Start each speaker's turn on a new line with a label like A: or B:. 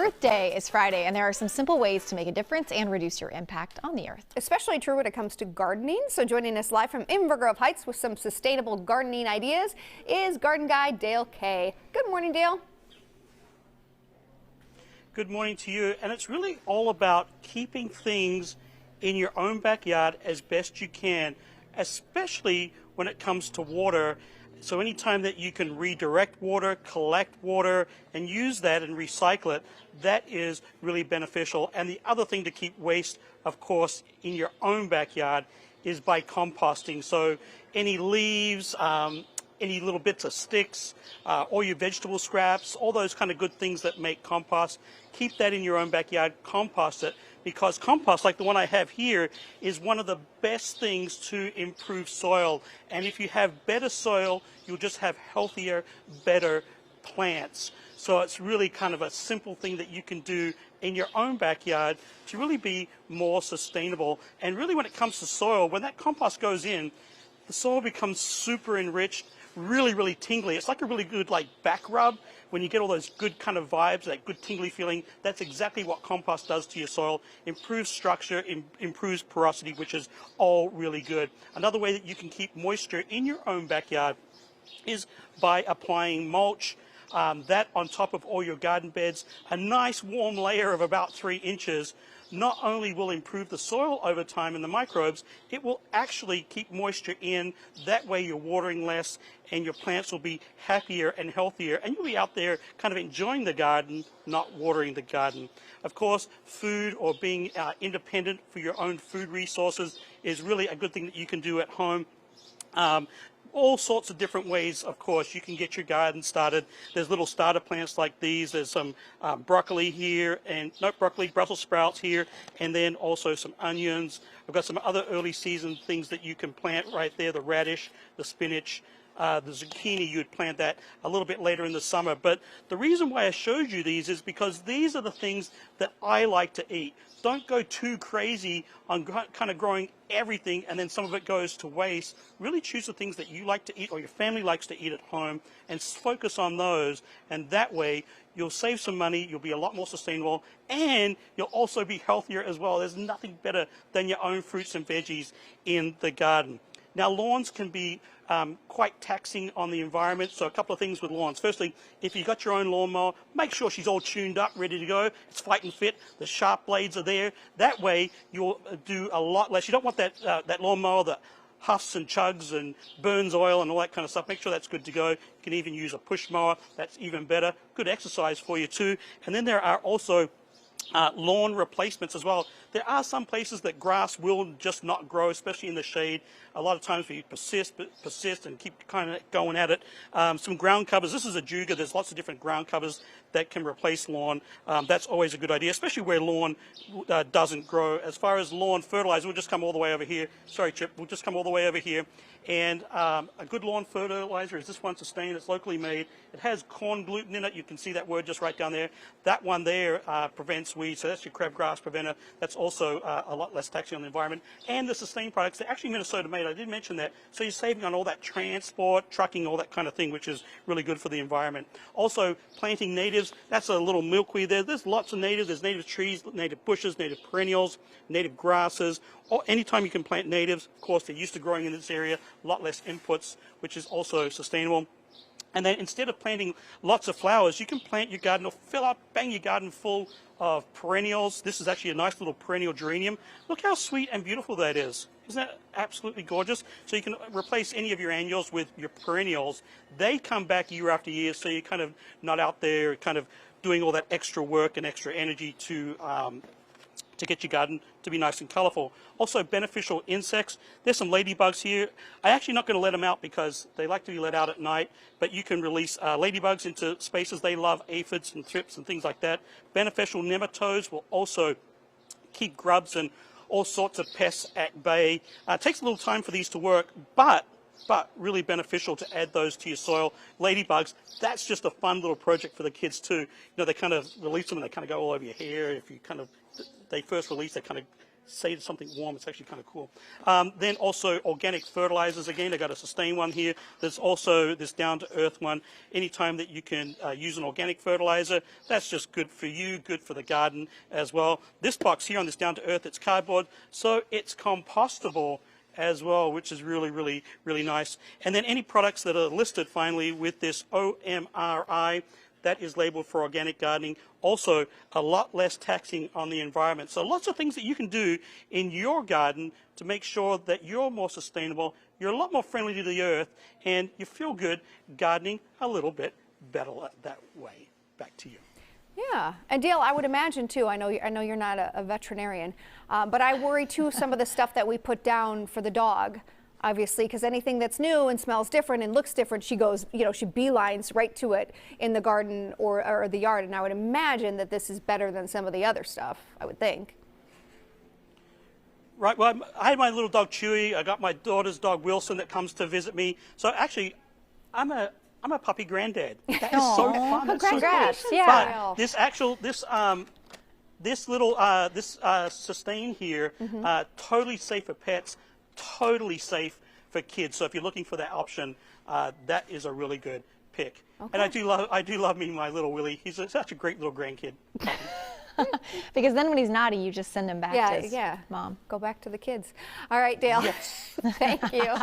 A: Earth Day is Friday, and there are some simple ways to make a difference and reduce your impact on the earth.
B: Especially true when it comes to gardening. So joining us live from Inver Grove Heights with some sustainable gardening ideas is garden guy Dale Kay. Good morning, Dale.
C: Good morning to you. And it's really all about keeping things in your own backyard as best you can, especially when it comes to water. So anytime that you can redirect water, collect water, and use that and recycle it, that is really beneficial. And the other thing to keep waste, of course, in your own backyard is by composting. So any leaves, any little bits of sticks, all your vegetable scraps, all those kind of good things that make compost, keep that in your own backyard, compost it, because compost, like the one I have here, is one of the best things to improve soil. And if you have better soil, you'll just have healthier, better plants. So it's really kind of a simple thing that you can do in your own backyard to really be more sustainable. And really when it comes to soil, when that compost goes in, the soil becomes super enriched, really tingly. It's like a really good back rub. When you get all those good kind of vibes, that good tingly feeling, that's exactly what compost does to your soil. Improves structure, improves porosity, which is all really good. Another way that you can keep moisture in your own backyard is by applying mulch. That on top of all your garden beds, a nice warm layer of about 3 inches, not only will improve the soil over time and the microbes, it will actually keep moisture in. That way you're watering less and your plants will be happier and healthier, and you'll be out there kind of enjoying the garden, not watering the garden. Of course, food or being independent for your own food resources is really a good thing that you can do at home. All sorts of different ways, of course, you can get your garden started. There's little starter plants like these. There's some broccoli here, and not broccoli, Brussels sprouts here, and then also some onions. I've got some other early season things that you can plant right there, the radish, the spinach, the zucchini. You'd plant that a little bit later in the summer. But the reason why I showed you these is because these are the things that I like to eat. Don't go too crazy on kind of growing everything and then some of it goes to waste. Really choose the things that you like to eat or your family likes to eat at home and focus on those. And that way you'll save some money, you'll be a lot more sustainable, and you'll also be healthier as well. There's nothing better than your own fruits and veggies in the garden. Now, lawns can be quite taxing on the environment, so a couple of things with lawns. Firstly, if you've got your own lawnmower, make sure she's all tuned up, ready to go. It's fighting fit. The sharp blades are there. That way, you'll do a lot less. You don't want that lawnmower that huffs and chugs and burns oil and all that kind of stuff. Make sure that's good to go. You can even use a push mower. That's even better. Good exercise for you too. And then there are also lawn replacements as well. There are some places that grass will just not grow, especially in the shade. A lot of times we persist and keep kind of going at it. Some ground covers. This is a juga. There's lots of different ground covers that can replace lawn. That's always a good idea, especially where lawn doesn't grow. As far as lawn fertilizer, we'll just come all the way over here. Sorry, Chip. We'll just come all the way over here. And a good lawn fertilizer is this one, Sustain. It's locally made. It has corn gluten in it. You can see that word just right down there. That one there prevents weeds. So that's your crabgrass preventer. That's also a lot less taxing on the environment. And the Sustain products, they're actually Minnesota made. I did mention that. So you're saving on all that transport, trucking, all that kind of thing, which is really good for the environment. Also, planting natives. That's a little milkweed there. There's lots of natives. There's native trees, native bushes, native perennials, native grasses. Or anytime you can plant natives, of course, they're used to growing in this area, a lot less inputs, which is also sustainable. And then instead of planting lots of flowers, you can plant your garden or bang your garden full of perennials. This is actually a nice little perennial geranium. Look how sweet and beautiful that is. Isn't that absolutely gorgeous? So you can replace any of your annuals with your perennials. They come back year after year, so you're kind of not out there kind of doing all that extra work and extra energy to get your garden to be nice and colorful. Also, beneficial insects. There's some ladybugs here. I'm actually not going to let them out because they like to be let out at night, but you can release ladybugs into spaces. They love aphids and thrips and things like that. Beneficial nematodes will also keep grubs and all sorts of pests at bay. It takes a little time for these to work, but really beneficial to add those to your soil. Ladybugs, that's just a fun little project for the kids too. You know, they kind of release them and they kind of go all over your hair. If you kind of, they first release, they kind of say something warm. It's actually kind of cool. Then also organic fertilizers. Again, I got a sustain one here. There's also this down to earth one. Anytime that you can use an organic fertilizer, that's just good for you, good for the garden as well. This box here on this down to earth, it's cardboard, so it's compostable as well, which is really, really, really nice. And then any products that are listed finally with this OMRI, that is labeled for organic gardening, also a lot less taxing on the environment. So lots of things that you can do in your garden to make sure that you're more sustainable, you're a lot more friendly to the earth, and you feel good gardening a little bit better that way. Back to you.
B: Yeah, and Dale, I would imagine too, I know you're not a veterinarian, but I worry too some of the stuff that we put down for the dog, obviously, because anything that's new and smells different and looks different, she goes, she beelines right to it in the garden or the yard, and I would imagine that this is better than some of the other stuff, I would think.
C: Right, well, I had my little dog Chewy, I got my daughter's dog Wilson that comes to visit me, so actually, I'm a puppy granddad. That is so fun.
B: Congrats!
C: So
B: Yeah.
C: But this little sustain here, totally safe for pets, totally safe for kids. So if you're looking for that option, that is a really good pick. Okay. And I do love me my little Willie. He's such a great little grandkid.
A: Because then when he's naughty, you just send him back to his mom.
B: Go back to the kids. All right, Dale.
C: Yes.
B: Thank you.